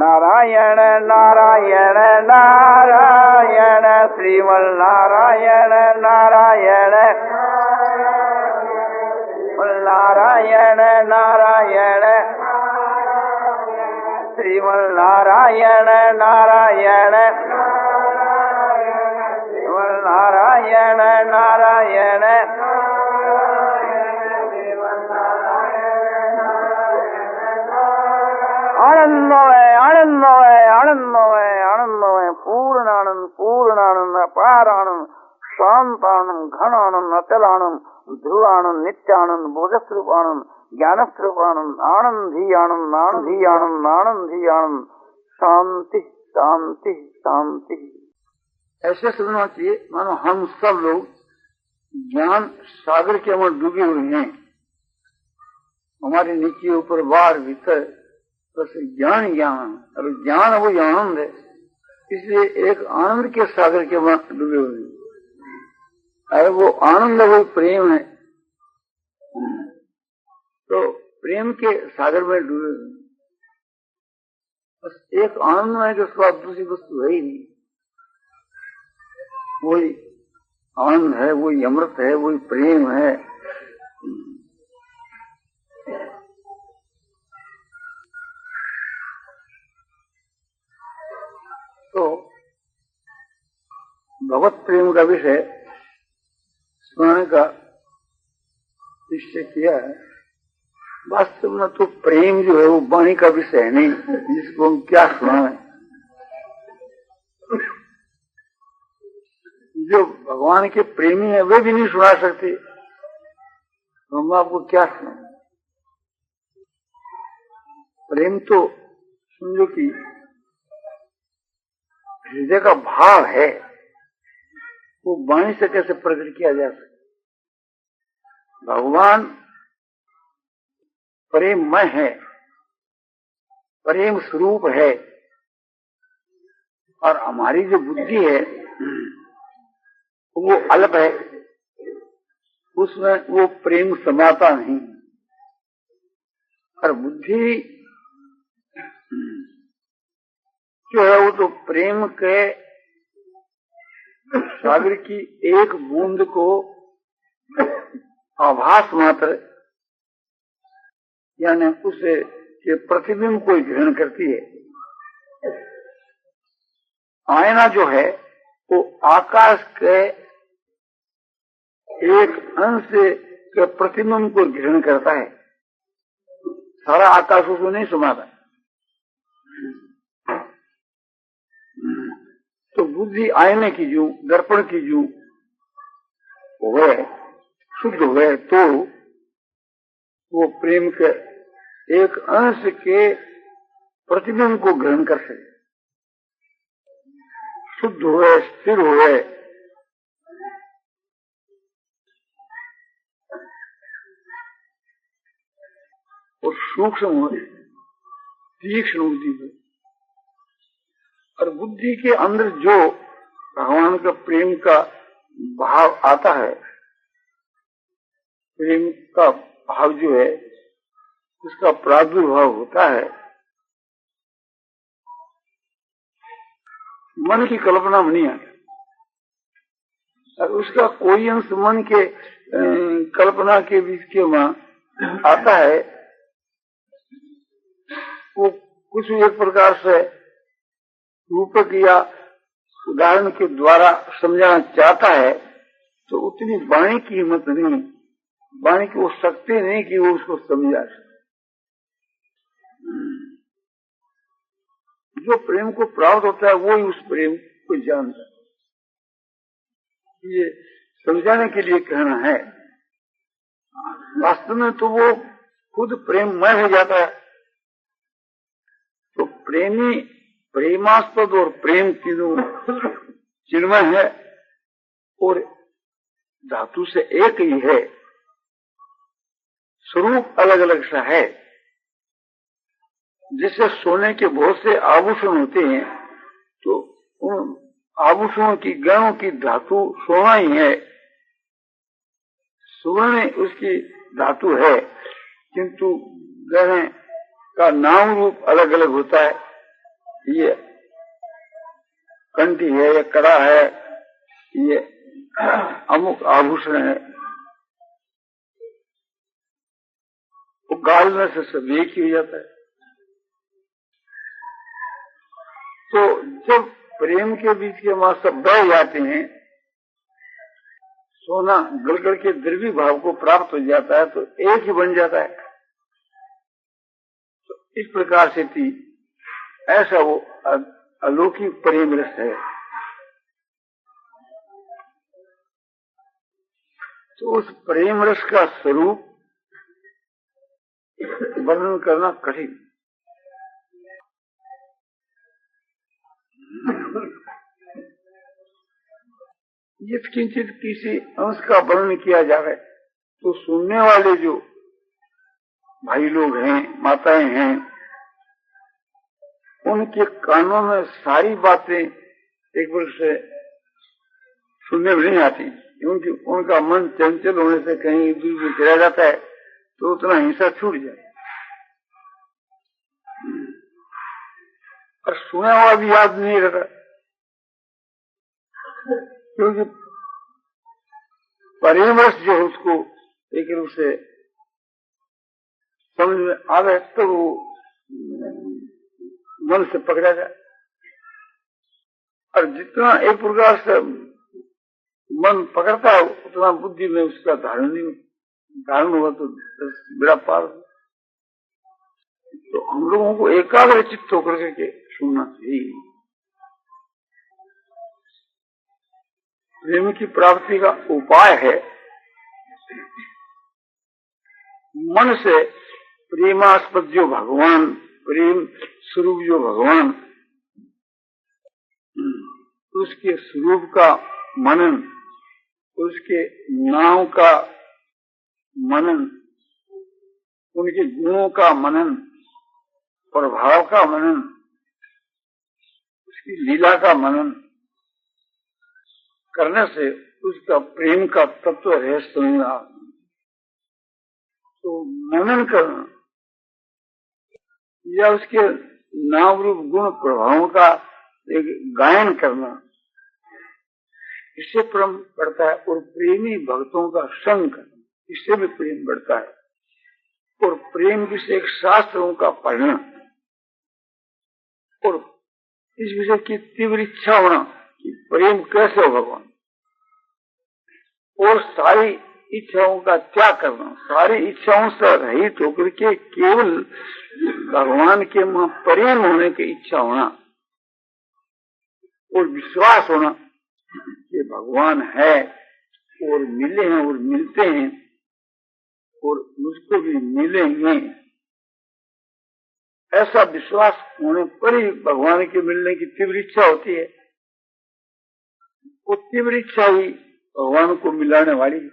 नारायण नारायण नारायण श्रीमन नारायण नारायण नारायण नारायण श्रीमन नारायण नारायण नारायण नारायण आनंदमय आनंदमय आनंदमय आनंदमय पूर्णानंद पूर्णानंद अपारानंद शांतानंद घनानंद अचलानंद ध्रुवानंद नित्यानंद बोधस्वरूपानंद ज्ञानस्वरूपानंद आनंदी आनंद आनंदी आनंद आनंदी आनंद शांति शांति शांति। ऐसे समझना चाहिए मानो हम सब लोग ज्ञान सागर के अंदर डूबे हुए हैं। हमारे नीचे ऊपर बाहर भीतर बस ज्ञान ज्ञान, और ज्ञान वो आनंद है, इसलिए एक आनंद के सागर के अंदर डूबे हुए हैं। अरे वो आनंद वो प्रेम है, तो प्रेम के सागर में डूबे हुए। बस एक आनंद है जो उसके बाद दूसरी वस्तु है ही नहीं। वही आनंद है, वही अमृत है, वही प्रेम है। तो भगवत प्रेम का विषय स्मरण का निश्चय किया है। वास्तव में तो प्रेम जो है वो वाणी का विषय है नहीं, जिसको हम क्या सुनाएं। जो भगवान के प्रेमी है वे भी नहीं सुना सकते, तो हम आपको क्या सुनाएं। प्रेम तो समझो कि हृदय का भाव है, वो वाणी से कैसे प्रकट किया जा सकता। भगवान प्रेममय है, प्रेम स्वरूप है, और हमारी जो बुद्धि है वो अल्प है, उसमें वो प्रेम समाता नहीं। और बुद्धि जो है वो तो प्रेम के सागर की एक बूंद को आभास मात्र, यानी उसे के प्रतिबिंब को ग्रहण करती है। आईना जो है वो आकाश के एक अंश के प्रतिबिंब को ग्रहण करता है, सारा आकाश उसको नहीं समाता। तो बुद्धि आईने की जो दर्पण की जो हुए शुद्ध हुए, तो वो प्रेम के एक अंश के प्रतिबिंब को ग्रहण कर सके, शुद्ध हुए, स्थिर हुए। और सूक्ष्म हुए, तीक्ष्ण बुद्धि हुए। और बुद्धि के अंदर जो भगवान का प्रेम का भाव आता है, प्रेम का भाव जो है उसका प्रादुर्भाव होता है, मन की कल्पना में नहीं आता। और उसका कोई अंश मन के कल्पना के बीच के वहां आता है, वो कुछ एक प्रकार से रूपक या उदाहरण के द्वारा समझाना चाहता है, तो उतनी वाणी की हिम्मत नहीं, वाणी की वो शक्ति नहीं कि वो उसको समझा सके। जो प्रेम को प्राप्त होता है वो ही उस प्रेम को जानता है। ये समझाने के लिए कहना है, वास्तव में तो वो खुद प्रेममय हो जाता है। तो प्रेमी प्रेमास्पद और प्रेम तीनों चिन्मय है, और धातु से एक ही है, स्वरूप अलग अलग सा है। जैसे सोने के बहुत से आभूषण होते हैं, तो उन आभूषणों की गणों की धातु सोना ही है, स्वर्ण उसकी धातु है, किंतु गहने का नाम रूप अलग अलग होता है। ये कंठी है, ये कड़ा है, ये अमुक आभूषण है, वो गालने से सब एक ही हो जाता है। तो जब प्रेम के बीच के वहां सब बह जाते हैं, सोना गलगल के द्रव्य भाव को प्राप्त हो जाता है, तो एक ही बन जाता है। तो इस प्रकार से थी, ऐसा वो अलौकिक प्रेम रस है। तो उस प्रेम रस का स्वरूप वर्णन करना कठिन। यत्किंचित किसी अंश का वर्णन किया जाए तो सुनने वाले जो भाई लोग हैं, माताएं हैं, उनके कानों में सारी बातें एक बार से सुनने में नहीं आती, क्योंकि उनका मन चंचल होने से कहीं दूर चला जाता है, तो उतना हिंसा छूट जाए। और सुना हुआ भी याद नहीं रहता, क्योंकि प्रेमरस जो उसको एक रूप से समझ में आवे तो वो मन से पकड़ा जाए। और जितना एक प्रकार से मन पकड़ता है उतना बुद्धि में उसका धारण हुआ तो बड़ा पार। तो हम लोगों को एकाग्र चित्त होकर के सुनना चाहिए। प्रेम की प्राप्ति का उपाय है मन से प्रेमास्पद जो भगवान, प्रेम स्वरूप जो भगवान, उसके स्वरूप का मनन, उसके नाम का मनन, उनके गुणों का मनन, प्रभाव का मनन, उसकी लीला का मनन करने से उसका प्रेम का तत्व रहस्य समझना। तो मनन करना या उसके नाम रूप गुण प्रभावों का एक गायन करना, इससे प्रेम बढ़ता है। और प्रेमी भक्तों का संग करना, इससे भी प्रेम बढ़ता है। और प्रेम विषय एक शास्त्रों का पढ़ना और इस विषय की तीव्र इच्छा होना कि प्रेम कैसे हो भगवान, और सारी इच्छाओं का त्याग करना, सारी इच्छाओं से रहित होकर के केवल भगवान के प्रेम होने की इच्छा होना और विश्वास होना कि भगवान है और मिले हैं और मिलते हैं और मुझको भी मिलेंगे, ऐसा विश्वास होने पर ही भगवान के मिलने की तीव्र इच्छा होती है। वो तीव्र इच्छा ही भगवान को मिलाने वाली है।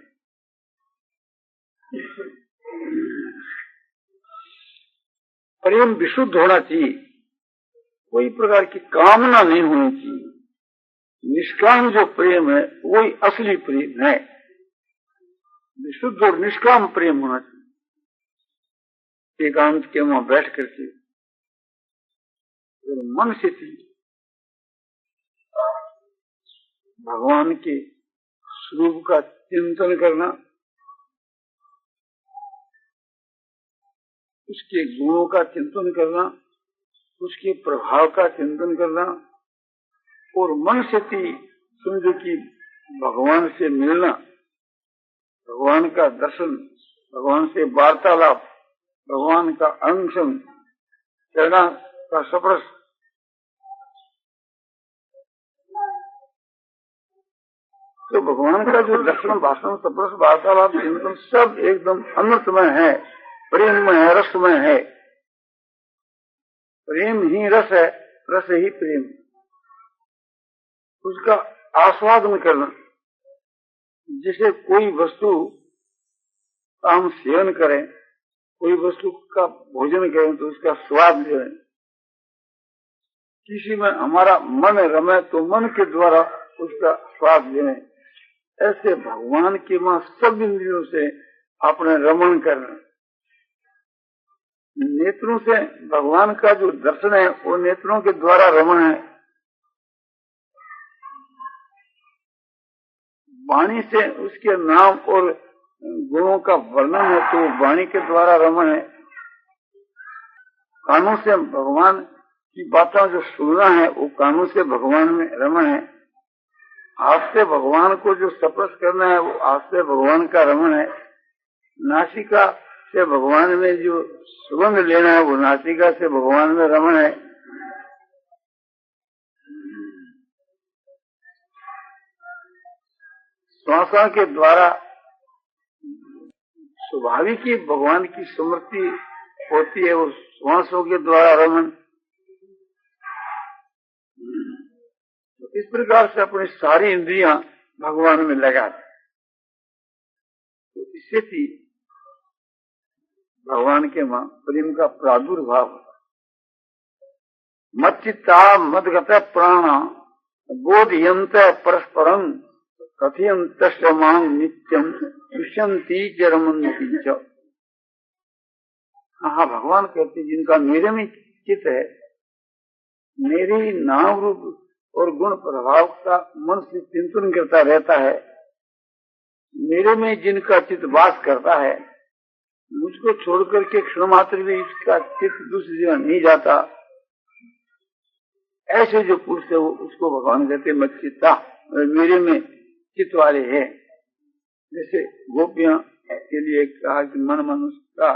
प्रेम विशुद्ध होना चाहिए, कोई प्रकार की कामना नहीं होनी चाहिए। निष्काम जो प्रेम है वही असली प्रेम है। विशुद्ध और निष्काम प्रेम होना चाहिए। एकांत के वहां बैठ करके और मन से भगवान के स्वरूप का चिंतन करना, उसके गुणों का चिंतन करना, उसके प्रभाव का चिंतन करना, और मन से समझो कि भगवान से मिलना, भगवान का दर्शन, भगवान से वार्तालाप, भगवान का अंशन, चरणा का स्पर्श, तो भगवान का जो दर्शन, भाषण, स्पर्श, वार्तालाप, चिंतन सब एकदम अमृतमय है, प्रेममय है, रसमय है। प्रेम ही रस है, रस ही प्रेम। उसका आस्वादन करना, जिसे कोई वस्तु का हम सेवन करें, कोई वस्तु का भोजन करें तो उसका स्वाद लें। किसी में हमारा मन रमे तो मन के द्वारा उसका स्वाद लें। ऐसे भगवान के वहां सब इंद्रियों से अपने रमण करना, नेत्रों से भगवान का जो दर्शन है वो नेत्रों के द्वारा रमण है। वाणी से उसके नाम और गुणों का वर्णन है तो वाणी के द्वारा रमण है। कानों से भगवान की बातों जो सुनना है वो कानों से भगवान में रमण है। हाथ से भगवान को जो स्पर्श करना है वो हाथ से भगवान का रमण है। नासिका से भगवान में जो सुगंध लेना है वो नासिका से भगवान में रमण है। श्वासों के द्वारा स्वाभाविक ही भगवान की स्मृति होती है, वो श्वासों के द्वारा रमण। इस प्रकार से अपनी सारी इंद्रियां भगवान में लगा दी तो इससे भी भगवान के प्रेम का प्रादुर्भाव होता। मच्चित्ता मदगत प्राण बोधयंत परस्परम कथयंत मां नित्यम दुष्यंती जरमंती च। हाँ, भगवान कहते जिनका मेरे में चित्त है, मेरे ही नाम रूप और गुण प्रभाव का मन से चिंतन करता रहता है, मेरे में जिनका चित्त वास करता है, मुझको छोड़कर के क्षण मात्र भी इसका चित्त दूसरी जगह नहीं जाता, ऐसे जो पुरुष है वो उसको भगवान कहते मच्चित्ता, मेरे में चित्त वाले है। जैसे गोपियां के लिए कहा कि मन मनुष्य का,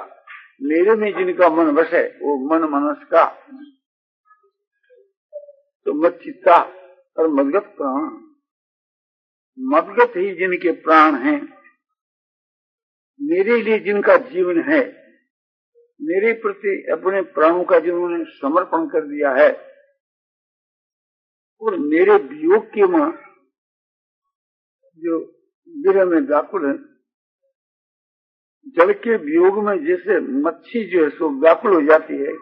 मेरे में जिनका मन बसे वो मन मनुष्य का। तो मच्चित्ता और मदगत प्राण, मदगत ही जिनके प्राण हैं, मेरे लिए जिनका जीवन है, मेरे प्रति अपने प्राणों का जिन्होंने समर्पण कर दिया है, और मेरे वियोग के मां जो विरह में व्याकुल है, जल के वियोग में जैसे मच्छी जो है सो व्याकुल हो जाती है,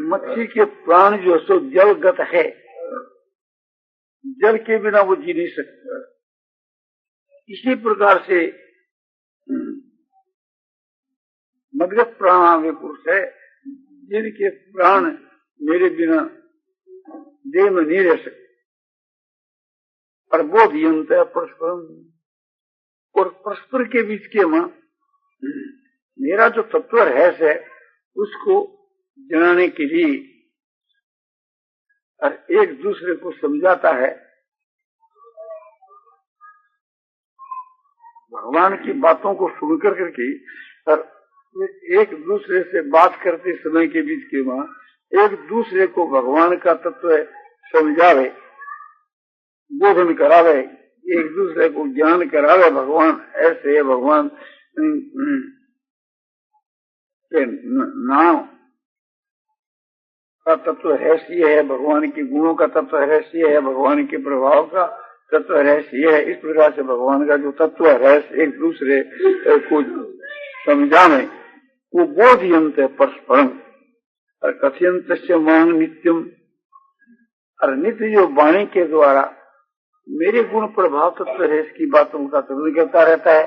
मच्छी के प्राण जो सो जलगत है, जल के बिना वो जी नहीं सकता। इसी प्रकार से मदगत प्राण वे पुरुष है जिनके प्राण मेरे बिना देह में नहीं रह सकते। और बोध यंत है परस्परम, और परस्पर के बीच के मां मेरा जो तत्व है उसको जनाने के लिए और एक दूसरे को समझाता है। भगवान की बातों को सुनकर करके और एक दूसरे से बात करते समय के बीच के मां एक दूसरे को भगवान का तत्व समझावे, बोधन करावे, एक दूसरे को ज्ञान करावे। भगवान ऐसे है, भगवान के नाम का तत्व रहस्य है, भगवान के गुणों का तत्व रहस्य है, भगवान के प्रभाव का तत्व रहस्य है। इस प्रकार से भगवान का जो तत्व रहस्य एक दूसरे को समझाने वो बोधयंत है परस्परम और कथयंत से मांग नित्यम, और नित्य जो वाणी के द्वारा मेरे गुण प्रभाव तत्व रहस्य की बातों का तर्जन करता रहता है,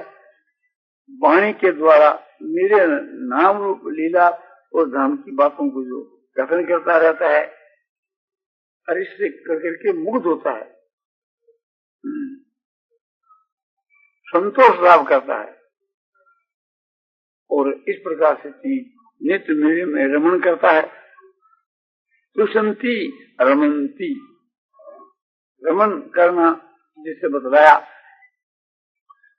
वाणी के द्वारा मेरे नाम रूप लीला और धाम की बातों को जो कथन करता रहता है और इससे करके मुग्ध होता है, संतोष लाभ करता है, और इस प्रकार से नित्य मेरे में रमण करता है। तुषंती रमंती, रमन करना जिसे बतलाया,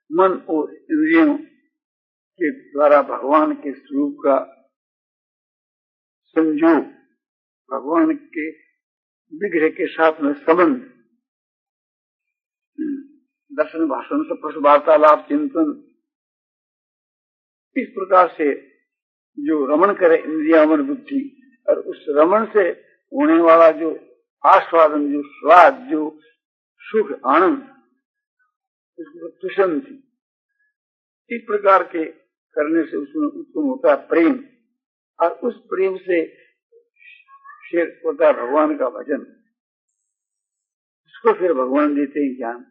मन और इंद्रियों के द्वारा भगवान के स्वरूप का संयोग, भगवान के विग्रह के साथ में संबंध, दर्शन भाषण स्पर्श वार्तालाप चिंतन, इस प्रकार से जो रमण करे इंद्रिया मन बुद्धि, और उस रमण से होने वाला जो आस्वादन, जो स्वाद, जो सुख आनंद, उसको तुषंती, इस प्रकार के करने से उसमें उत्पन्न होता है प्रेम, और उस प्रेम से शेर होता है भगवान का भजन। उसको फिर भगवान देते हैं ज्ञान,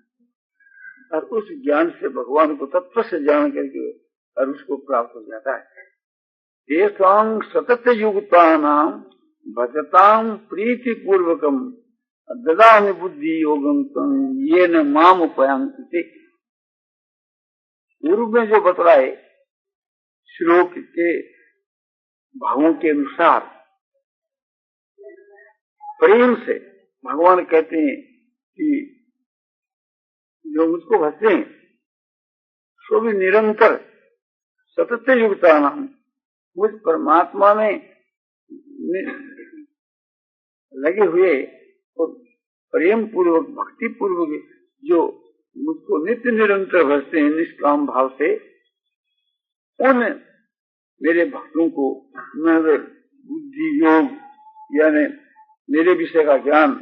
और उस ज्ञान से भगवान को तत्व से जान करके और उसको प्राप्त हो जाता है। येषां सतत युक्तानां भजतां प्रीति पूर्वकम ददामि बुद्धि योगम तं येन माम उपयांति। पूर्व में जो बतलाए श्लोक के भावों के अनुसार प्रेम से भगवान कहते हैं कि जो मुझको भजते हैं सो भी निरंतर सतत युक्ता नाम मुझ परमात्मा में लगे हुए और प्रेम पूर्वक भक्ति पूर्वक जो मुझको नित्य निरंतर भजते हैं निष्काम भाव से, उन मेरे भक्तों को मैं बुद्धि योग यानी मेरे विषय का ज्ञान,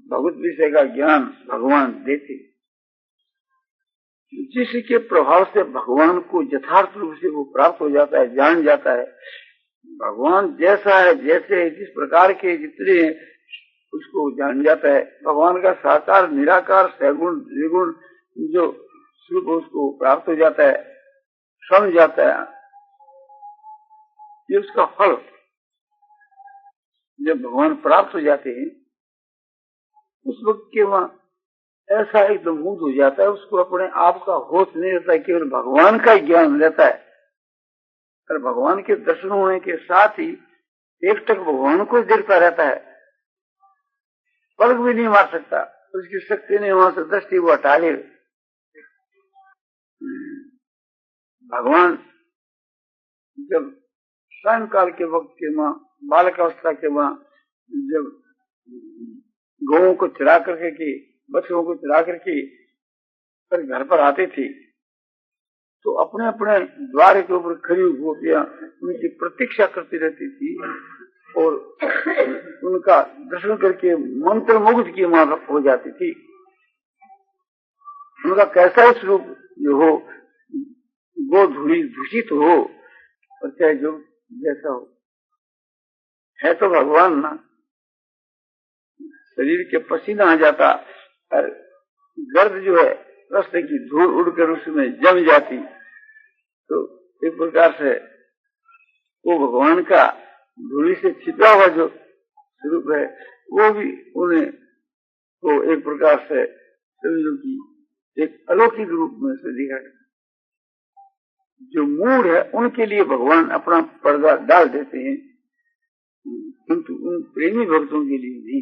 भगवत विषय का ज्ञान भगवान देते, जिसके प्रभाव से भगवान को यथार्थ रूप से वो प्राप्त हो जाता है, जान जाता है। भगवान जैसा है, जैसे जिस प्रकार के जितने उसको जान जाता है। भगवान का साकार निराकार सगुण निर्गुण जो स्वरूप उसको प्राप्त हो जाता है, समझ जाता है। ये उसका फल जब भगवान प्राप्त हो जाते हैं उस वक्त के वहां ऐसा एकदम मुग्ध हो जाता है, उसको अपने आप का होश नहीं रहता, केवल भगवान का ही ज्ञान रहता है। और भगवान के दर्शन होने के साथ ही एकटक भगवान को देखता रहता है, पलक भी नहीं मार सकता, उसकी शक्ति ने वहां से दृष्टि वो हटा ले। भगवान जब सायंकाल के वक्त के मां बालक अवस्था के मां जब गौओं को चरा करके की बच्चों को चरा करके फिर घर पर आते थे तो अपने अपने द्वार के ऊपर खड़ी गोपियां उनकी प्रतीक्षा करती रहती थी और उनका दर्शन करके मंत्र मुग्ध की मां हो जाती थी। उनका कैसा स्वरूप जो हो, गोधूली दूषित हो और चाहे जो जैसा हो, है तो भगवान ना। शरीर के पसीना आ जाता और गर्द जो है रास्ते की धूल उड़कर उसमें जम जाती, तो एक प्रकार से वो भगवान का धूली से छिपा हुआ जो स्वरूप है वो भी उन्हें तो एक प्रकार से समझो कि एक अलौकिक रूप में से दिखा। जो मूड है उनके लिए भगवान अपना पर्दा डाल देते हैं, किंतु उन प्रेमी भक्तों के लिए नहीं।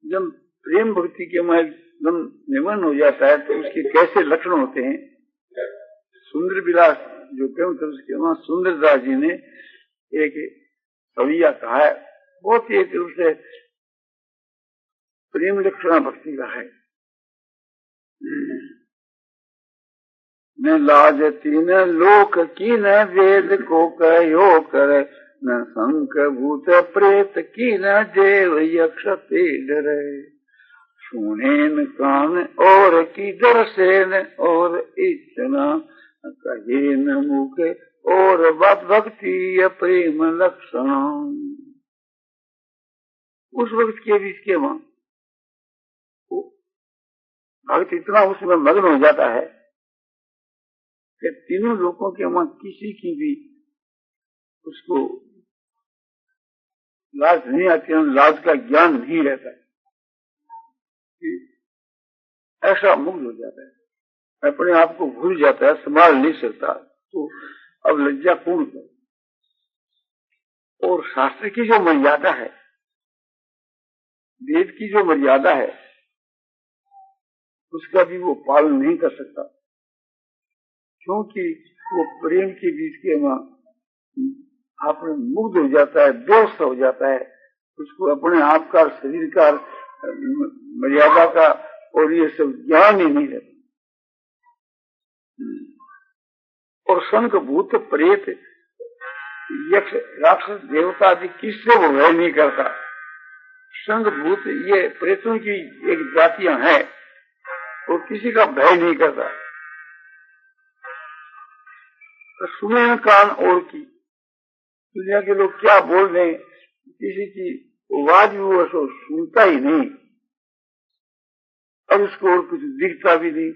जब प्रेम भक्ति के में एकदम निमग्न हो जाता है तो उसके कैसे लक्षण होते हैं। सुंदर विलास जो कहते उसके वहां सुंदरदास जी ने एक कविया कहा है, बहुत ही एक रूप से प्रेम लक्षणा भक्ति का है। न लाजती न लोक की न वेद को कहो कर, न शंख भूत प्रेत की न देव यक्ष ते डरे। सुने न कान और की दर्शन और इच्छना, कहे न मुख और भक्ति प्रेम लक्षण। उस वक्त के भी इसके वहां भक्त इतना उसमें मग्न हो जाता है कि तीनों लोगों के वहां किसी की भी उसको लाज नहीं आती, लाज का ज्ञान नहीं रहता है, ऐसा मुग्ध हो जाता है, अपने आप को भूल जाता है, संभाल नहीं सकता। तो अब लज्जा पूर्ण कर। और शास्त्र की जो मर्यादा है, वेद की जो मर्यादा है, उसका भी वो पालन नहीं कर सकता, क्योंकि वो प्रेम के बीच के वहां आपने मुग्ध हो जाता है, दोस्त हो जाता है, उसको अपने आप का शरीर का मर्यादा का और ये सब ज्ञान ही नहीं रहता। और शंख भूत प्रेत यक्ष राक्षस देवता आदि किससे वो भय नहीं करता। शंख भूत ये प्रेतों की एक जातियां हैं, वो किसी का भय नहीं करता। तो सुने न कान और की, दुनिया के लोग क्या बोल रहे हैं, किसी की आवाज भी वो सुनता ही नहीं, और उसको और कुछ दिखता भी नहीं।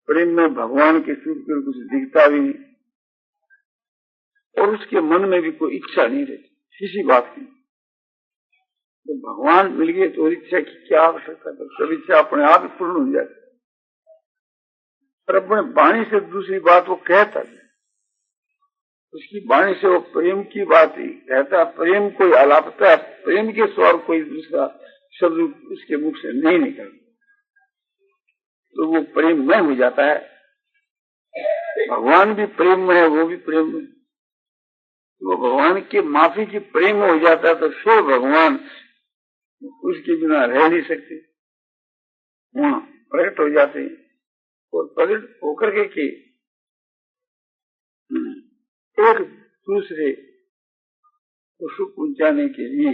प्रेम में भगवान के सूर्य पर कुछ दिखता भी नहीं और उसके मन में भी कोई इच्छा नहीं रहती किसी बात की। तो भगवान मिल गए तो इच्छा की क्या आवश्यकता, तो सब इच्छा अपने आप ही पूर्ण हो जाती। पर अपने वाणी से दूसरी बात वो कहता है, उसकी वाणी से वो प्रेम की बात ही कहता। प्रेम कोई अलापता है, प्रेम के स्वर कोई दूसरा शब्द उसके मुख से नहीं निकलता, तो वो प्रेम में हो जाता है। भगवान भी प्रेम में है, वो भी प्रेम में, वो भगवान के माफी की प्रेम हो जाता है, तो फिर भगवान उसके बिना रह नहीं सकते, वहां प्रकट हो जाते हैं। और प्रकट होकर के एक दूसरे को सुख पहुंचाने के लिए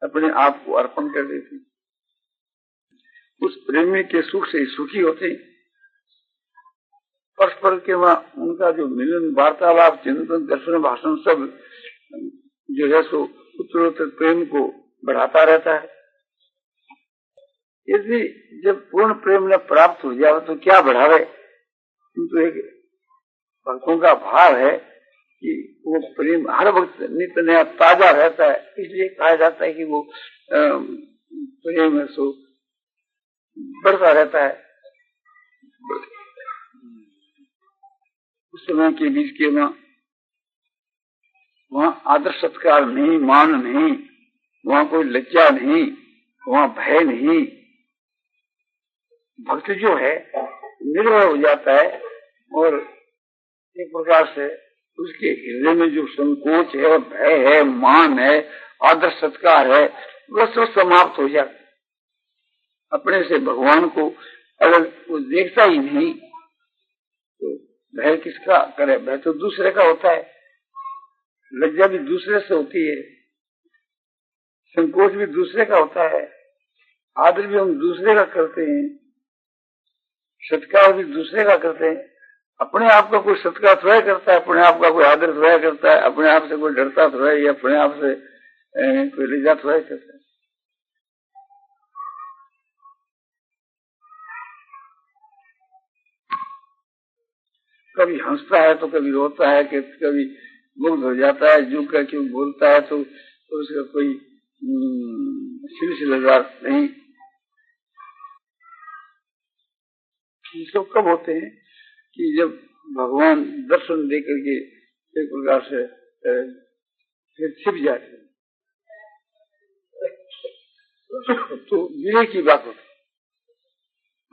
अपने आप को अर्पण कर देते, उस प्रेमी के सुख से सुखी होते। परस्पर के वहां उनका जो मिलन, वार्तालाप, चिंतन, दर्शन, भाषण सब जो है सो उत्तरोत्तर प्रेम को बढ़ाता रहता है। यदि जब पूर्ण प्रेम न प्राप्त हो जाए तो क्या बढ़ावे, किंतु एक भक्तों का भाव है कि वो प्रेम हर वक्त नित्य नया ताजा रहता है, इसलिए कहा जाता है कि वो प्रेम है सो बढ़ता रहता है। उस समय के बीच के वहाँ आदर सत्कार नहीं, मान नहीं, वहाँ कोई लज्जा नहीं, वहाँ भय नहीं। भक्त जो है निर्भय हो जाता है और एक प्रकार से उसके हृदय में जो संकोच है, भय है, मान है, आदर सत्कार है, वह सब समाप्त हो जाता है। अपने से भगवान को अगर वो देखता ही नहीं तो भय किसका करे, भय तो दूसरे का होता है, लज्जा भी दूसरे से होती है, संकोच भी दूसरे का होता है, आदर भी हम दूसरे का करते हैं, सत्कार भी दूसरे का करते हैं। अपने आप का कोई सत्कार थोड़ा करता है, अपने आप का कोई आदर थोड़ा करता है, अपने आप से कोई डरता थोड़ा या अपने आप से कोई लज्जा थोड़ा करता है। कभी हंसता है तो कभी रोता है, कभी मुग्ध हो जाता है, जो का क्यों बोलता है तो उसका कोई सिलसिलेदार नहीं। ये सब कब होते हैं कि जब भगवान दर्शन दे करके एक प्रकार से फिर छिप जाते हैं, तो विरह की बात होती है।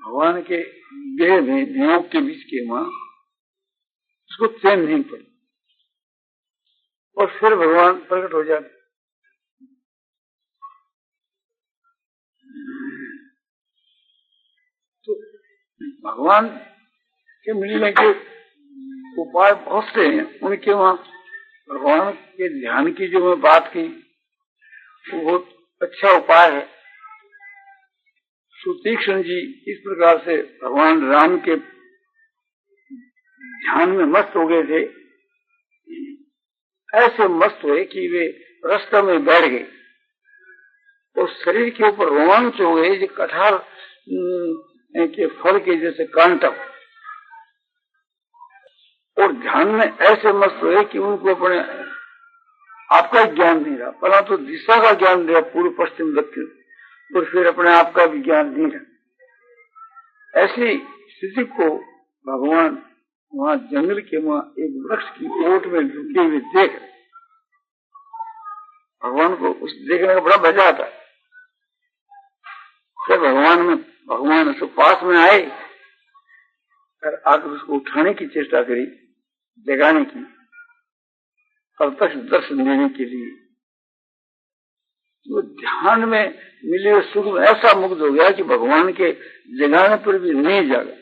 भगवान के देह में वियोग के बीच के वहां उसको चैन नहीं पड़ती और फिर भगवान प्रकट हो जाते। तो भगवान के मिलने के उपाय बहुत से हैं, उनके वहां भगवान के ध्यान की जो मैं बात की वो बहुत अच्छा उपाय है। सुतीक्ष्ण जी इस प्रकार से भगवान राम के ध्यान में मस्त हो गए थे, ऐसे मस्त हुए कि वे रास्ते में बैठ गए और शरीर के ऊपर रोमांच हो गए, जो कटहल के फल के जैसे कांटक, और ध्यान में ऐसे मस्त हुए कि उनको अपने आपका ज्ञान नहीं रहा, पहला तो दिशा का ज्ञान रहा, पूर्व पश्चिम दक्षिण, और फिर अपने आप का भी ज्ञान नहीं रहा। ऐसी स्थिति को भगवान वहां जंगल के वहां एक वृक्ष की ओट में झुके हुए देख, भगवान को उस देखने का बड़ा मजा आता है। फिर भगवान उसके पास में आए और आकर उसको उठाने की चेष्टा करी, जगाने की, प्रत्यक्ष दर्शन देने के लिए। वो ध्यान में मिले हुए सुख में ऐसा मुग्ध हो गया कि भगवान के जगाने पर भी नहीं जागा।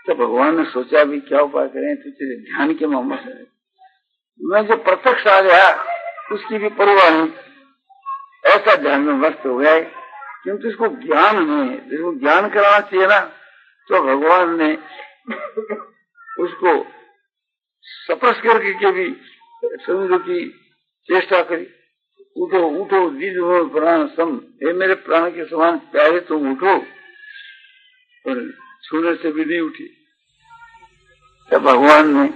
तो भगवान ने सोचा भी क्या उपाय करें, तो तेरे ध्यान के मामला से मैं जो प्रत्यक्ष आ गया उसकी भी परवाह नहीं, ऐसा ध्यान में मस्त हो गया। किंतु इसको ज्ञान नहीं है, जिसको ज्ञान कराना चाहिए ना, तो भगवान ने उसको सप्रस करके के भी समझो की चेष्टा करी। उठो उठो दीद हो प्राण सम, हे मेरे प्राण के समान प्यारे तुम उठो। और छूने से भी नहीं उठी। तब भगवान ने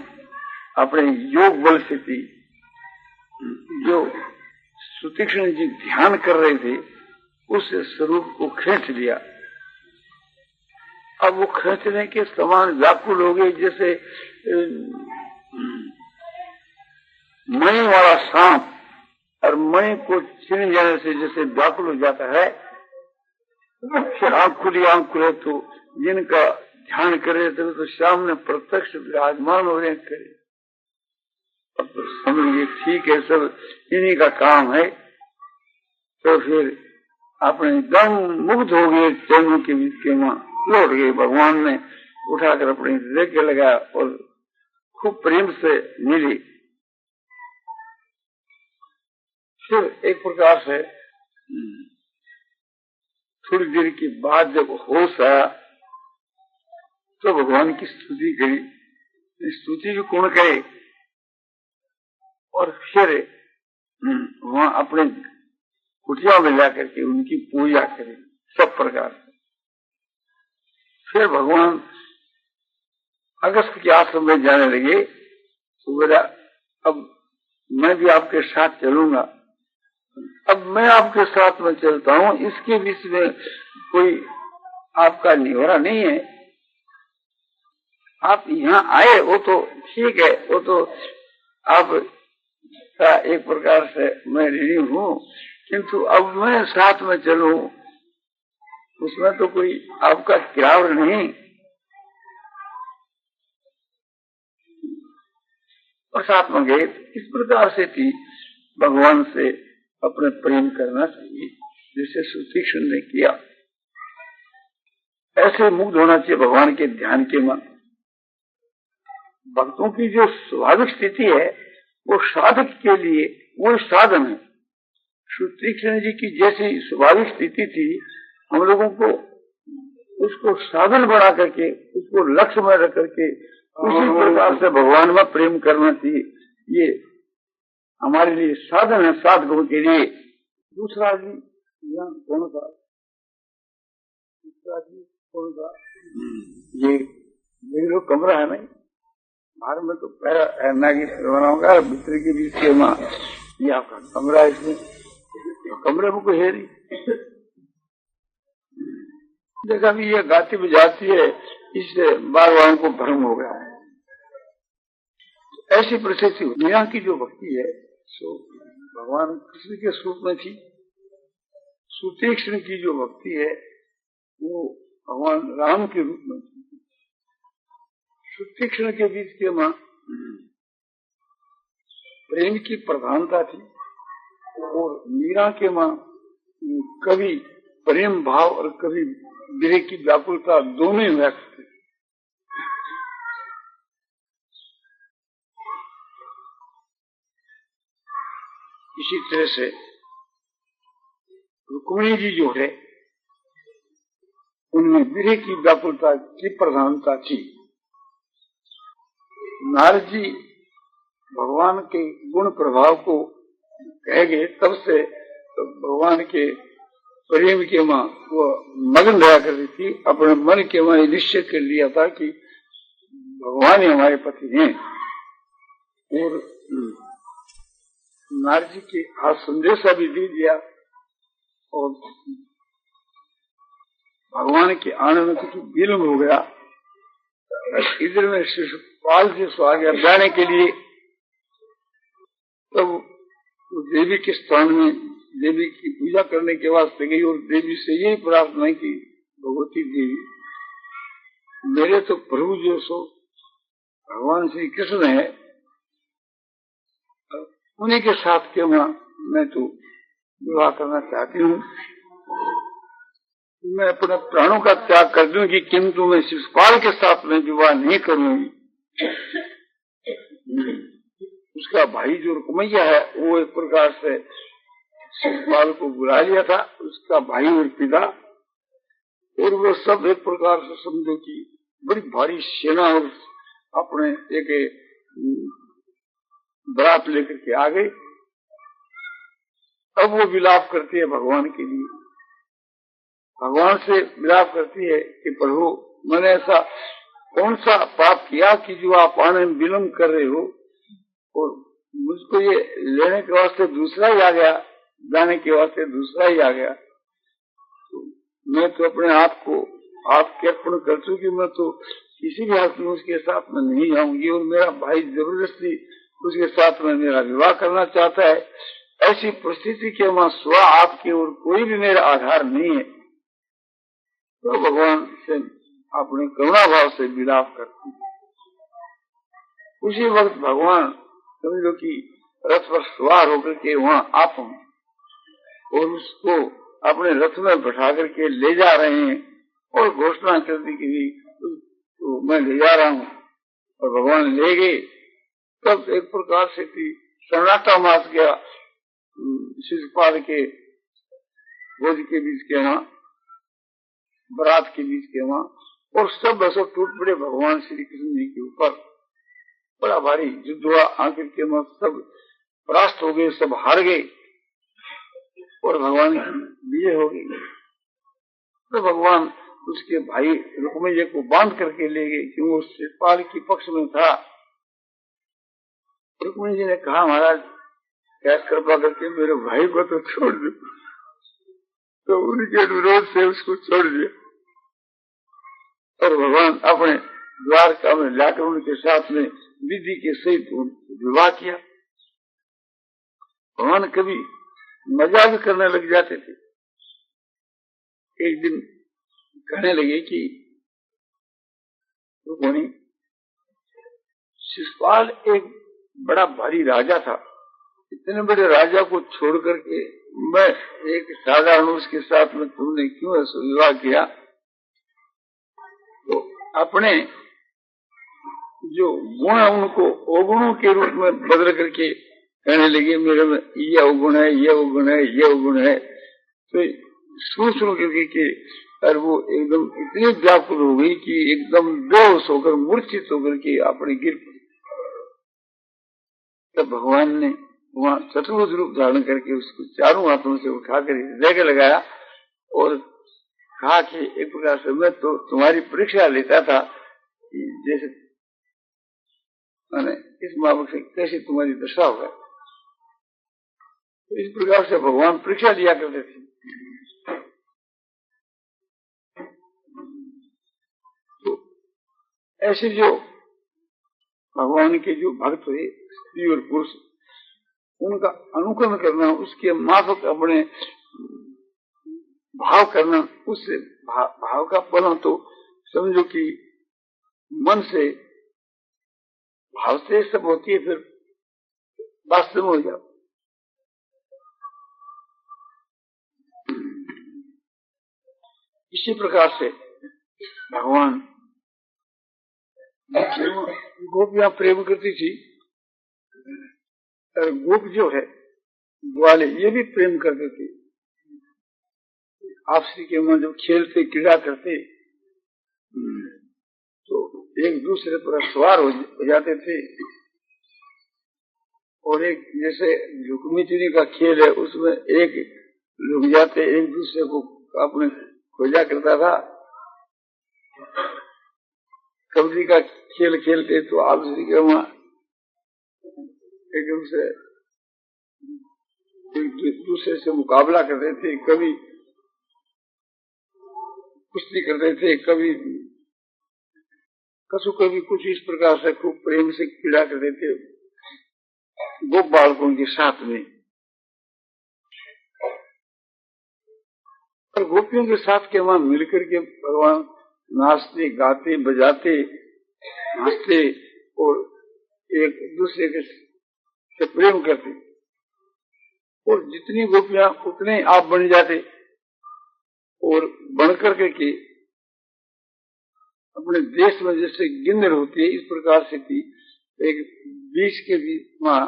अपने योग बल से थी, जो सुतीक्ष्ण जी ध्यान कर रहे थे उस स्वरूप को खींच लिया। अब वो खींचने के समान व्याकुल हो गए, जैसे मणि वाला सांप और मणि को छीन जाने से जैसे व्याकुल हो जाता है, आंख खुले तो जिनका ध्यान करे तो सामने प्रत्यक्ष विराजमान हो रहे करे। अब तो समझिए ठीक है, सब इन्हीं का काम है। तो फिर अपने एकदम मुग्ध हो गए, चरणों के बीच के वहां लौट गए। भगवान ने उठाकर अपने हृदय के लगाया और खूब प्रेम से मिली। फिर एक प्रकार से थोड़ी देर के बाद जब होश आया तो भगवान की स्तुति करी। स्तुति भी कौन करे, और फिर वहां अपने कुटिया में जाकर के उनकी पूजा करे सब प्रकार से। फिर भगवान अगस्त के आश्रम में जाने लगे तो बोला, अब मैं भी आपके साथ चलूंगा। अब मैं आपके साथ में चलता हूँ, इसके बीच में कोई आपका निवारा नहीं है। आप यहाँ आए वो तो ठीक है, वो तो आप का एक प्रकार से मैं ऋणी हूँ, किंतु अब मैं साथ में चलूं उसमें तो कोई आपका गिरावट नहीं। और साथ में गए। इस प्रकार से थी भगवान से अपने प्रेम करना चाहिए, जिसे सुतीक्ष्ण ने किया। ऐसे मुग्ध होना चाहिए भगवान के ध्यान के मन। भक्तों की जो स्वाभाविक स्थिति है वो साधक के लिए वो साधन है। सुतीक्ष्ण जी की जैसी स्वाभाविक स्थिति थी, हम लोगों को उसको साधन बना करके, उसको लक्ष्य में रख करके उसी प्रकार से भगवान में प्रेम करना चाहिए। ये हमारे लिए साधन है साधकों के लिए। दूसरा जी यहाँ कौन था? दूसरा जी कौन था? ये लोग कमरा है नहीं, बाहर में तो पैरा नागी बनाऊंगा, भीतर के बीच के माँ ये आपका कमरा है। इसमें तो कमरे में कोई है नहीं। देखा भी ये गाती बजाती है, इससे बार बार को भ्रम हो गया है। ऐसी परिस्थिति दुनिया की जो भक्ति है सो भगवान कृष्ण के स्वरूप में थी। सुतीक्ष्ण की जो भक्ति है वो भगवान राम के रूप में थी। सुतीक्ष्ण के बीच के मां प्रेम की प्रधानता थी और मीरा के मां कभी प्रेम भाव और कभी विरह की व्याकुलता दोनों ही व्यक्त थे। इसी तरह से रुक्मिणी जी जो है उनमें विरह की व्याकुलता की प्रधानता थी। नारद जी भगवान के गुण प्रभाव को कह गए, तब से तो भगवान के प्रेम के मां वो मग्न रहा करती थी। अपने मन के मां निश्चय कर लिया था कि भगवान ही हमारे पति हैं। और नारद जी के हाथ संदेशा भी दे दिया और भगवान के आने में कुछ विलम्ब हो गया। इधर में शिशुपाल से सो गया जाने के लिए, तब तो देवी के स्थान में देवी की पूजा करने के वास्ते गई और देवी से यही प्रार्थना की, भगवती देवी मेरे तो प्रभु जो सो भगवान श्री कृष्ण है, उन्हीं के साथ के मैं तो विवाह करना चाहती हूँ। मैं अपने प्राणों का त्याग कर दूंगी, किंतु मैं शिशुपाल के साथ में विवाह नहीं करूंगी। उसका भाई जो रुक्मैया है वो एक प्रकार से शिशुपाल को बुला लिया था, उसका भाई और पिता, और वो सब एक प्रकार से समझो कि बड़ी भारी सेना और अपने एक बरात लेकर के आ गए। अब वो विलाप करते हैं भगवान के लिए, भगवान से विलाप करती है कि प्रभु मैंने ऐसा कौन सा पाप किया कि जो आप आने में विलम्ब कर रहे हो, और मुझको ये लेने के वास्ते दूसरा ही आ गया, जाने के वास्ते दूसरा ही आ गया। तो मैं तो अपने आप को आपके अर्पण कर चुकी, मैं तो किसी भी हालत में उसके साथ में नहीं आऊंगी, और मेरा भाई जबरदस्ती उसके साथ में मेरा विवाह करना चाहता है। ऐसी परिस्थिति के वहां स्व आपकी और कोई भी मेरा आधार नहीं है। तो भगवान से अपने करुणा भाव से विलाप करती है। उसी वक्त भगवान समझ लो कि रथ पर सवार होकर के वहां आ पहुंचे और उसको अपने रथ में बैठा करके ले जा रहे हैं, और घोषणा कर दी कि तो मैं ले जा रहा हूँ, और भगवान ले गए। तब एक प्रकार से सन्नाटा मास गया शिशुपाल के भोज के बीच के वहां, बरात के बीच के वहां, और सब बसों टूट पड़े भगवान श्री कृष्ण जी के ऊपर। बड़ा भारी युद्ध हुआ, आखिर के वहां सब परास्त हो गए, सब हार गए, और भगवान की विजय हो गई। तो भगवान उसके भाई रुक्मिणी को बांध करके ले गए, क्योंकि वो शिशुपाल के पक्ष में था। रुक्मिणी जी ने कहा महाराज क्या कृपा करके मेरे भाई को तो छोड़ दो, तो उनके अनुरोध से उसको छोड़ दिया, और भगवान अपने द्वारका में लाकर उनके साथ में विधि के सहित विवाह किया। भगवान कभी मजा भी करने लग जाते थे। एक दिन कहने लगे कि रुक्मिणी, शिशुपाल एक बड़ा भारी राजा था, इतने बड़े राजा को छोड़ करके मैं एक साधारण उसके साथ में तुमने क्यों ऐसा विवाह किया? तो अपने जो गुण है उनको अवगुणों के रूप में बदल करके कहने लगे मेरे में ये अवगुण है, ये अवगुण है, ये अवगुण है। तो सुन करके और वो एकदम इतनी व्याकुल हो गई कि एकदम बेहोश होकर मूर्छित होकर के अपने गिर पड़ी। तब भगवान ने वहाँ चतुर्भुज रूप धारण करके उसको चारों हाथों से उठाकर हृदय के लगाया और कहा कि एक प्रकार से मैं तो तुम्हारी परीक्षा लेता था कि जैसे मैंने इस मामले से कैसी तुम्हारी दशा होगा। तो इस प्रकार से भगवान परीक्षा लिया करते थे। तो ऐसे जो भगवान के जो भक्त हुए स्त्री और पुरुष, उनका अनुकरण करना, उसके माफक अपने भाव करना, उससे भाव का फल तो समझो कि मन से भाव से सब होती है, फिर वास्तव में हो जाओ। इसी प्रकार से भगवान गोपियां प्रेम करती थी, और गोप जो है ग्वाले ये भी प्रेम करते थे। आपसी के मन जब खेलते क्रीड़ा करते तो एक दूसरे पर सवार हो जाते थे, और एक जैसे लुकमी का खेल है उसमें एक लुक जाते एक दूसरे को अपने खोजा करता था। कबड्डी का खेल खेलते तो आपसी के वहां एकदम से एक दूसरे से मुकाबला करते थे, कभी कुश्ती करते थे, कभी कभी कुछ इस प्रकार से खूब प्रेम से क्रीड़ा करते थे गोप बालकों के साथ में। और गोपियों के साथ के वहां मिलकर के भगवान नाचते गाते बजाते हंसते और एक दूसरे के से प्रेम करते, और जितनी गोपियां उतने आप बन जाते, और बनकर के अपने देश में जैसे गिन्नर होती है इस प्रकार से थी। एक बीच के बीच में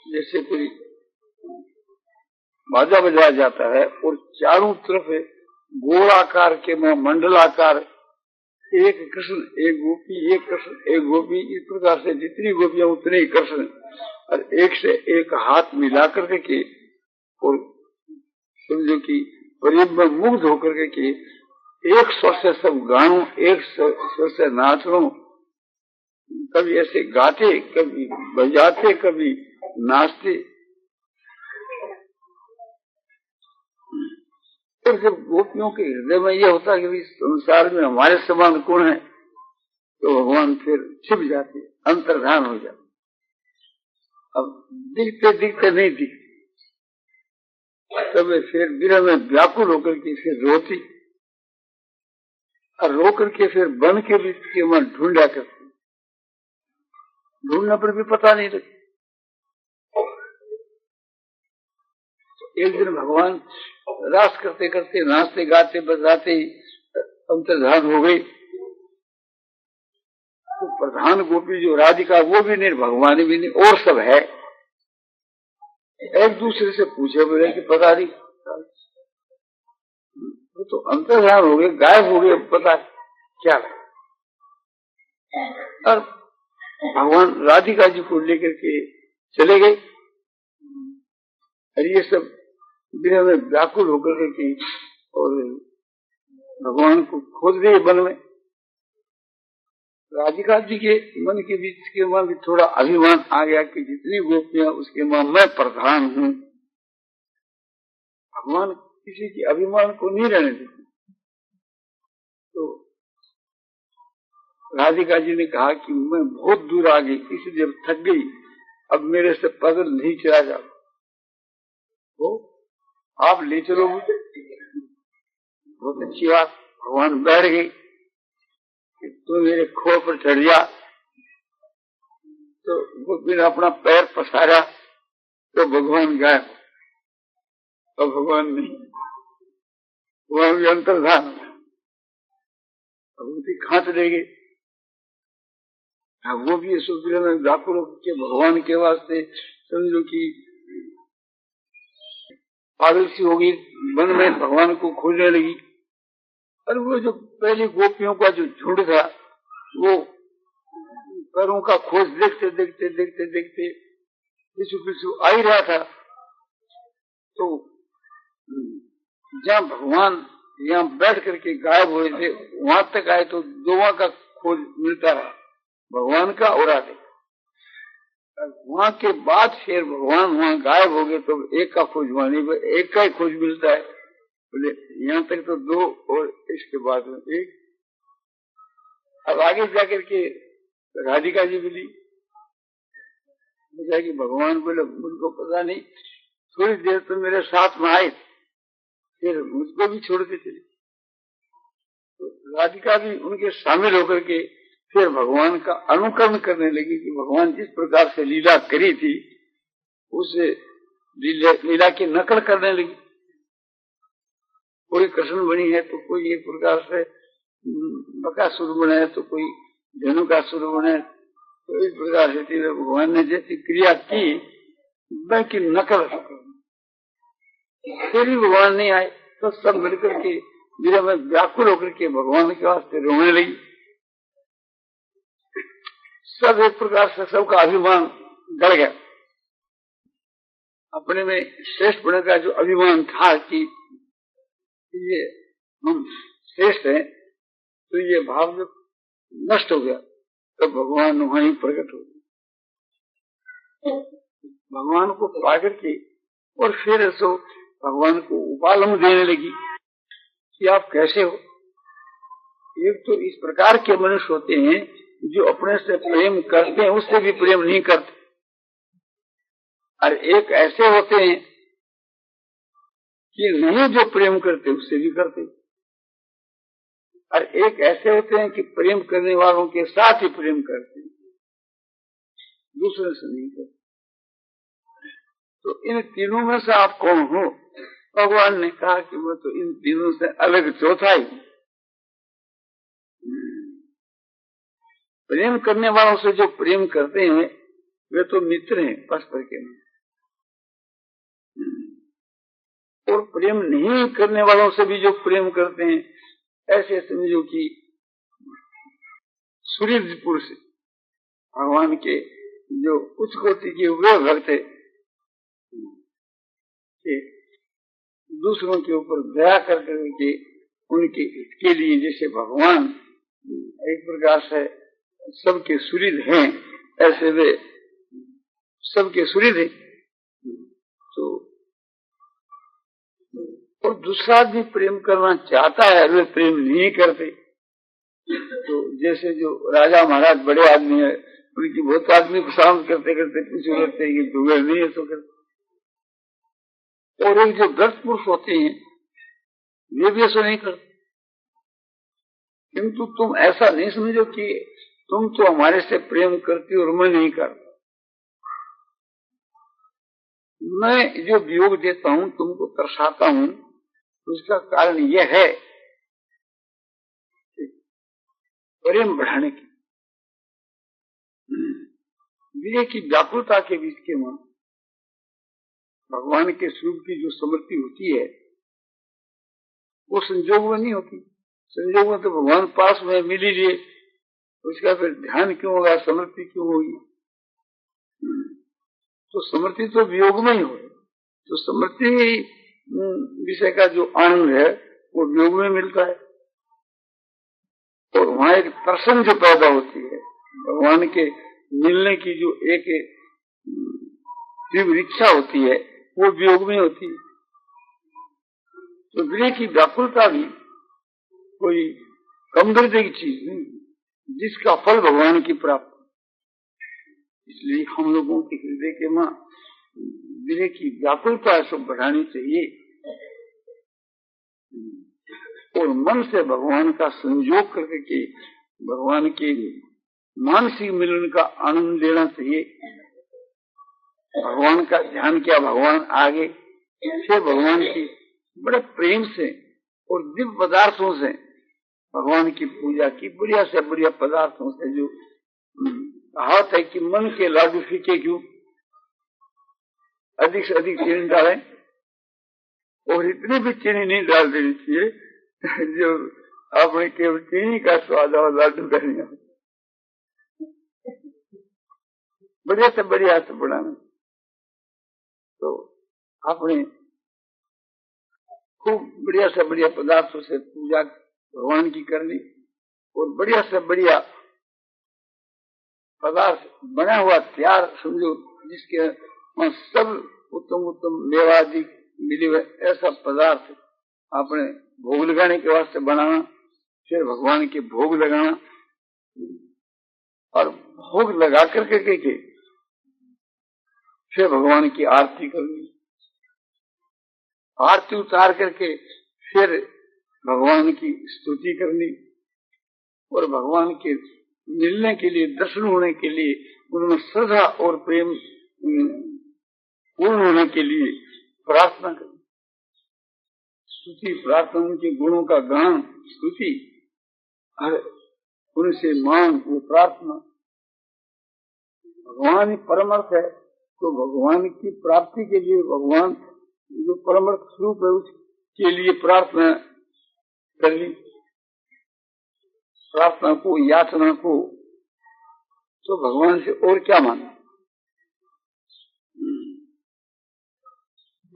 जैसे कोई बाजा बजाया जाता है, और चारों तरफ गोलाकार के मंडलाकार एक कृष्ण एक गोपी, एक कृष्ण एक गोपी, इस प्रकार से जितनी गोपियां उतने ही कृष्ण, और एक से एक हाथ मिला करके और समझो कि प्रेम में मुग्ध होकर के एक स्वर से सब गाऊं, एक स्वर से नाचूं, कभी ऐसे गाते, कभी बजाते, कभी नाचते। और जब गोपियों के हृदय में यह होता है कि संसार में हमारे समान कौन है, तो भगवान फिर छिप जाते, अंतर्धान हो जाते। अब दिखते दिखते नहीं दिखते, तब फिर विरह में व्याकुल होकर के फिर रोती, और रो करके फिर बन के भी के मन ढूंढा करती, ढूंढने पर भी पता नहीं लगती। एक दिन भगवान रास करते करते, नाचते गाते बजाते अंतर्धान हो गई। तो प्रधान गोपी जो राधिका, वो भी नहीं, भगवान भी नहीं, और सब है, एक दूसरे से पूछे बोले कि पता नहीं, वो तो अंतर्धान हो गए, गायब हो गए, पता क्या है। और भगवान राधिका जी को लेकर के चले गए, और ये सब विरह में व्याकुल होकर के और भगवान को खोज रहे वन में। राधिका जी के मन के बीच के मन में थोड़ा अभिमान आ गया कि जितनी गोपियां उसके मन मैं प्रधान हूँ। भगवान किसी के अभिमान को नहीं रहने देते। तो राधिका जी ने कहा कि मैं बहुत दूर आ गई, इसलिए थक गई, अब मेरे से पैदल नहीं चला जाओ, तो आप ले चलो मुझे। बहुत अच्छी बात। भगवान बैठ गई कि तू मेरे खोर पर चढ़ जा। तो गोपी ने अपना पैर पसारा तो भगवान गायब, और भगवान नहीं, वह भी अंतर्धान। उनकी खांच ले गई। वो भी सुविधा में व्याकुल के भगवान के वास्ते समझो कि पागल सी होगी, वन में भगवान को खोजने लगी। और वो जो पहली गोपियों का जो झुंड था, वो पैरों का खोज देखते देखते देखते देखते पीछू पीछू आ ही रहा था। तो जहाँ भगवान यहाँ बैठ करके गायब हुए थे, वहां तक आए तो दोनों का खोज मिलता रहा, भगवान का और आगे। वहां के बाद फिर भगवान वहां गायब हो गए तो एक का खोज वहां नहीं, एक का ही खोज मिलता है। बोले यहाँ तक तो दो, और इसके बाद में एक। अब आगे जाकर के राधिका जी मिली, मुझे कि भगवान बोले मुझको पता नहीं, थोड़ी देर तो मेरे साथ में आए, फिर मुझको भी छोड़ के चली। तो राधिका भी उनके शामिल होकर के फिर भगवान का अनुकरण करने लगी कि भगवान जिस प्रकार से लीला करी थी उस लीला की नकल करने लगी। कोई कृष्ण बनी है तो कोई एक प्रकार से बकासुर बने है, तो कोई धेनुकासुर बने, तो इस प्रकार से भगवान ने जैसी क्रिया की की नकल। फिर भी भगवान नहीं आए तो सब मिलकर के मेरे में व्याकुल होकर के भगवान के वास्ते रोने लगी। सब एक प्रकार से सबका अभिमान गड़ गया। अपने में श्रेष्ठ होने का जो अभिमान था कि ये हम श्रेष्ठ हैं, तो ये भाव जब नष्ट हो गया तो भगवान वहीं प्रकट हो गए। भगवान को पाकर के और फिर सो भगवान को उपालम देने लगी कि आप कैसे हो। एक तो इस प्रकार के मनुष्य होते हैं जो अपने से प्रेम करते हैं, उससे भी प्रेम नहीं करते, और एक ऐसे होते हैं कि नहीं जो प्रेम करते उससे भी करते, और एक ऐसे होते हैं कि प्रेम करने वालों के साथ ही प्रेम करते हैं, दूसरे से नहीं करते। तो इन तीनों में से आप कौन हो? भगवान ने कहा कि मैं तो इन तीनों से अलग चौथा ही हूं। प्रेम करने वालों से जो प्रेम करते हैं वे तो मित्र हैं परस्पर के, और प्रेम नहीं करने वालों से भी जो प्रेम करते हैं, ऐसे समझो कि सूर्य पुरुष भगवान के जो उच्च कोटि के वे भक्त है, दूसरों के ऊपर दया करके उनके हित के लिए, जैसे भगवान एक प्रकार से सबके सुहृद हैं, ऐसे वे सबके सुहृद हैं। तो और दूसरा आदमी प्रेम करना चाहता है, वे प्रेम नहीं करते। तो जैसे जो राजा महाराज बड़े आदमी है, उनकी बहुत आदमी को शांत करते करते पूछे लगते हैं कि दुर्गा नहीं है तो करते। और एक जो व्रत पुरुष होते हैं वे भी ऐसा नहीं करते। किंतु तुम ऐसा नहीं समझो कि तुम तो हमारे से प्रेम करती और मैं नहीं करता। मैं जो वियोग देता हूं, तुमको तरसाता हूं, उसका कारण यह है प्रेम बढ़ाने की, विरह की व्याकुलता के बीच के मन भगवान के स्वरूप की जो समृद्धि होती है वो संजोग में नहीं होती। संजोग में तो भगवान पास में मिल ही लिए, उसका फिर ध्यान क्यों होगा, समृद्धि क्यों होगी। तो समृद्धि तो वियोग में ही हो। तो समृद्धि विषय का जो आनंद है वो वियोग में मिलता है। और वहां एक प्रसन्न जो पैदा होती है भगवान के मिलने की, जो एक तीव्र इच्छा होती है वो वियोग में होती है। तो विरह की व्याकुलता भी कोई कम दर्जे की चीज नहीं, जिसका फल भगवान की प्राप्ति। इसलिए हम लोगों के हृदय के मां विरह की व्याकुलता सब बढ़ानी चाहिए और मन से भगवान का संयोग करके भगवान के मानसिक मिलन का आनंद लेना चाहिए। भगवान का ध्यान किया, भगवान आगे, फिर भगवान की बड़े प्रेम से और दिव्य पदार्थों से भगवान की पूजा की, बढ़िया से बढ़िया पदार्थों से। जो कहावत है कि मन के लाडू फीके क्यों, अधिक से अधिक चीनी डालें, और इतनी भी चीनी नहीं डाल देनी चाहिए जो आपने केवल चीनी का स्वाद और लाडू करनी हो। बढ़िया से बढ़िया से बढ़ाना। तो आपने खूब बढ़िया से बढ़िया पदार्थों से पूजा भगवान की करनी और बढ़िया से बढ़िया पदार्थ बना हुआ तैयार समझो, जिसके सब उत्तम उत्तम मेवादि मिले हुए ऐसा पदार्थ आपने भोग लगाने के वास्ते बनाना, फिर भगवान के भोग लगाना और भोग लगा करके फिर भगवान की आरती करनी, आरती उतार करके फिर भगवान की स्तुति करनी और भगवान के मिलने के लिए, दर्शन होने के लिए, उनमें श्रद्धा और प्रेम पूर्ण होने के लिए प्रार्थना करनी। स्तुति प्रार्थना, उनके गुणों का गान, स्तुति, उनसे मांग, वो प्रार्थना। भगवान ही परमार्थ है, तो भगवान की प्राप्ति के लिए भगवान जो परमार्थ स्वरूप है उसके लिए प्रार्थना करनी। प्रार्थना को, याचना को तो भगवान से और क्या मांगना।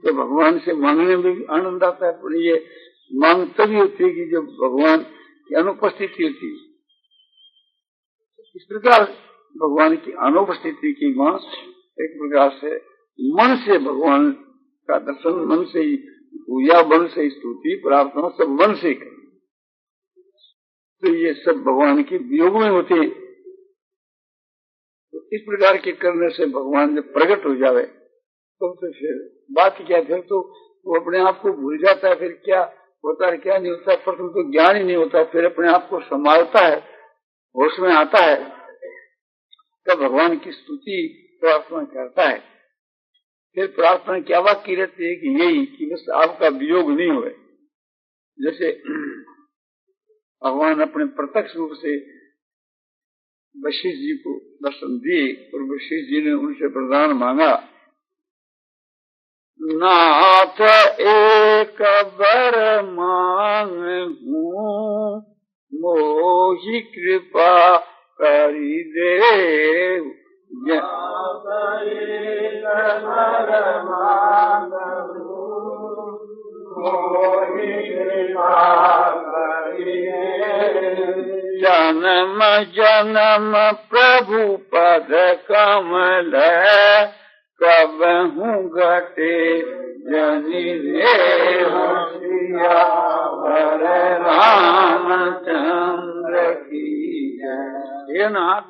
तो भगवान से मांगने में भी आनंद आता है, पर ये मांग तभी होती है कि जब भगवान की अनुपस्थिति होती है। इस प्रकार भगवान की अनुपस्थिति की मां एक प्रकार से मन से भगवान का दर्शन, मन से ही पूजा, मन से ही स्तुति प्रार्थना सब मन से करें। तो ये सब भगवान की वियोग में होते हैं। तो इस प्रकार के करने से भगवान जब प्रकट हो जावे तो फिर बात क्या है, फिर तो वो अपने आप को भूल जाता है। फिर क्या होता है क्या नहीं होता, प्रथम तो ज्ञान ही नहीं होता, फिर अपने आप को संभालता है, होश में आता है, तब भगवान की स्तुति प्रार्थना करता है। फिर प्रार्थना क्या वाक्य रहती है कि यही कि बस आपका वियोग नहीं हुए। जैसे भगवान अपने प्रत्यक्ष रूप से वशिष्ठ जी को दर्शन दिए और वशिष्ठ जी ने उनसे वरदान मांगा, नाथ एक बर मांगू मोहि कृपा करी देव। जन्म प्रभु पद कमल, कब हूँ घटे जनि रे सियावर रामचंद्र की जय। हे नाथ,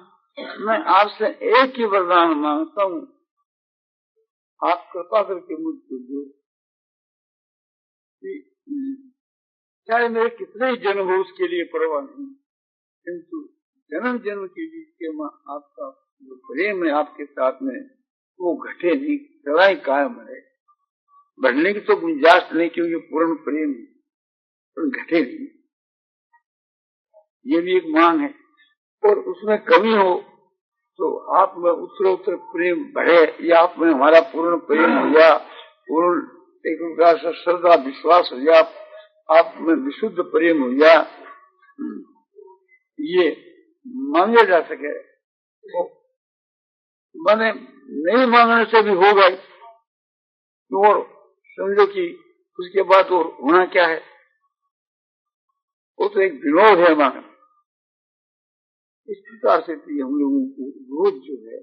मैं आपसे एक ही वरदान मांगता हूँ, आप कृपा करके मुझको दो। चाहे मेरे कितने ही जन्म हो उसके लिए परवाह नहीं, किंतु जन्म जन्म के बीच के आपका जो प्रेम है आपके साथ में, वो घटे नहीं, सदा ही कायम रहे। बढ़ने की तो गुंजाइश नहीं, क्योंकि पूर्ण प्रेम है, पर घटे नहीं। ये भी एक मांग है। और उसमें कमी हो तो आप में उत्तरोत्तर प्रेम बढ़े, या आप में हमारा पूर्ण प्रेम हो, या पूर्ण एक प्रकार से श्रद्धा विश्वास हो, या आप में विशुद्ध प्रेम हो, या ये मांगे जा सके। तो मैंने नहीं मांगने से भी होगा, और समझो कि उसके बाद और होना क्या है, वो तो एक विनोद है मांगना। इस प्रकार से हम लोगों को रोज जो है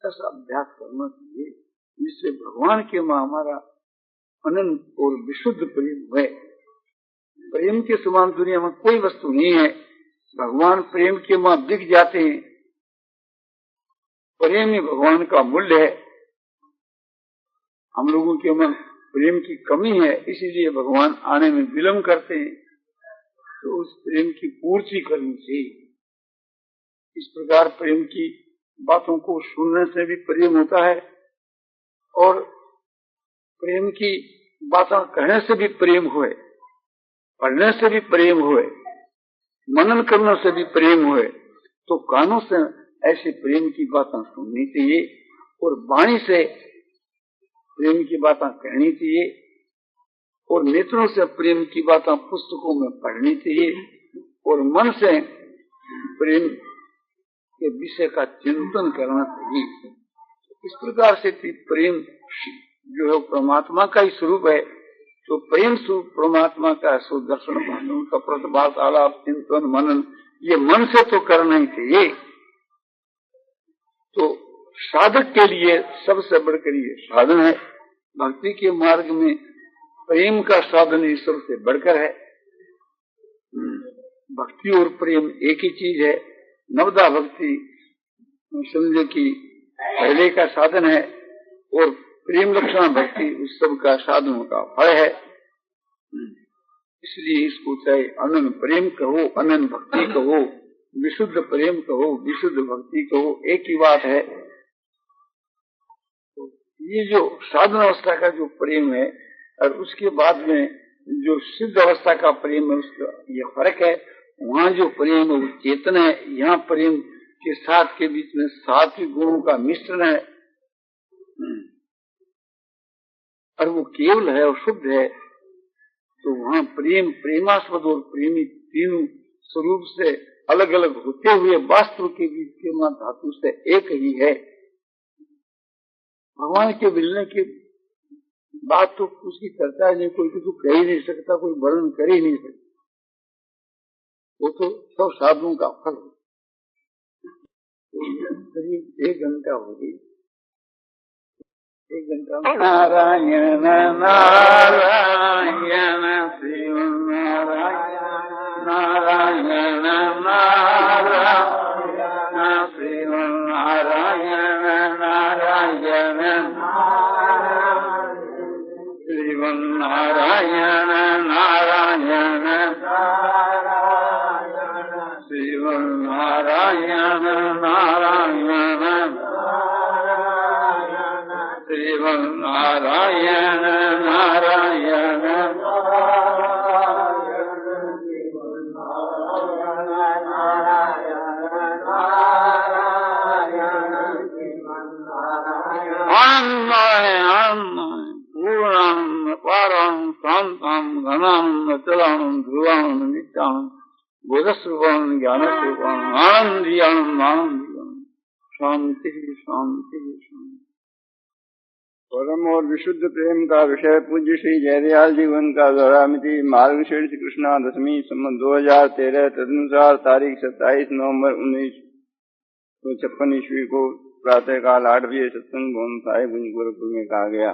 ऐसा अभ्यास करना चाहिए, जिससे भगवान के मां हमारा अनंत और विशुद्ध प्रेम है। प्रेम के समान दुनिया में कोई वस्तु नहीं है। भगवान प्रेम के मां दिख जाते हैं। प्रेम ही भगवान का मूल्य है। हम लोगों के मन प्रेम की कमी है, इसीलिए भगवान आने में विलम्ब करते हैं। तो उस प्रेम की पूर्ति करनी चाहिए। इस प्रकार प्रेम की बातों को सुनने से भी प्रेम होता है, और प्रेम की बातें कहने से भी प्रेम हुए, पढ़ने से भी प्रेम हुए, मनन करने से भी प्रेम हुए। तो कानों से ऐसे प्रेम की बातें सुननी चाहिए, और वाणी से प्रेम की बातें कहनी चाहिए, और नेत्रों से प्रेम की बातें पुस्तकों में पढ़नी चाहिए, और मन से प्रेम के विषय का चिंतन करना चाहिए। इस प्रकार से प्रेम जो है परमात्मा का ही स्वरूप है। तो प्रेम स्वरूप परमात्मा का सुदर्शन भाषण का प्रतिभात आलाप चिंतन मनन, ये मन से तो करना ही चाहिए। तो साधक के लिए सबसे बढ़कर ये साधन है। भक्ति के मार्ग में प्रेम का साधन ही सबसे बढ़कर है। भक्ति और प्रेम एक ही चीज है। नवदा भक्ति समझे कि पहले का साधन है, और प्रेम लक्षण भक्ति उस सब का साधनों का फल है। इसलिए इसको चाहे अनंत प्रेम कहो, अनंत भक्ति कहो, विशुद्ध प्रेम कहो, विशुद्ध भक्ति कहो, एक ही बात है। तो ये जो साधन अवस्था का जो प्रेम है, और उसके बाद में जो सिद्ध अवस्था का प्रेम है, उसका ये फर्क है। वहाँ जो प्रेम है वो चेतन है, यहाँ प्रेम के साथ के बीच में सात्विक गुणों का मिश्रण है, और वो केवल है और शुद्ध है। तो वहाँ प्रेम प्रेमास्पद और प्रेमी तीनों स्वरूप से अलग अलग होते हुए वास्तव के बीच के मां धातु से एक ही है। भगवान के मिलने की बात तो उसकी चर्चा नहीं, कोई किसी को कह ही नहीं सकता, कोई वर्णन कर ही नहीं सकता। वो तो सब साधुओं का फल है। करीब 1 घंटा हो गई। 1 घंटा नारायण नारायण शिव नारायण नारायण नारायण शिव नारायण नारायण शिव नारायण नारायण शिव नारायण नारायण शिव नारायण नारायण पूर्णं पारं शांतं घनानं अचलानं ध्रुवानं नित्यानं बोधस्वरूपानं ज्ञानस्वरूपानं आनंदीयानं आनंदीयानं शांति शांति शांति। परम और विशुद्ध प्रेम का विषय पूज्य श्री जयदयाल जीवन का दोहरामिति मार्गशीर्ष कृष्णा दशमी संवत 2013 तदनुसार तारीख 27 नवंबर 1956 ईस्वी को प्रातःकाल 8 बजे सत्संग भवन साहिब गोरखपुर में कहा गया।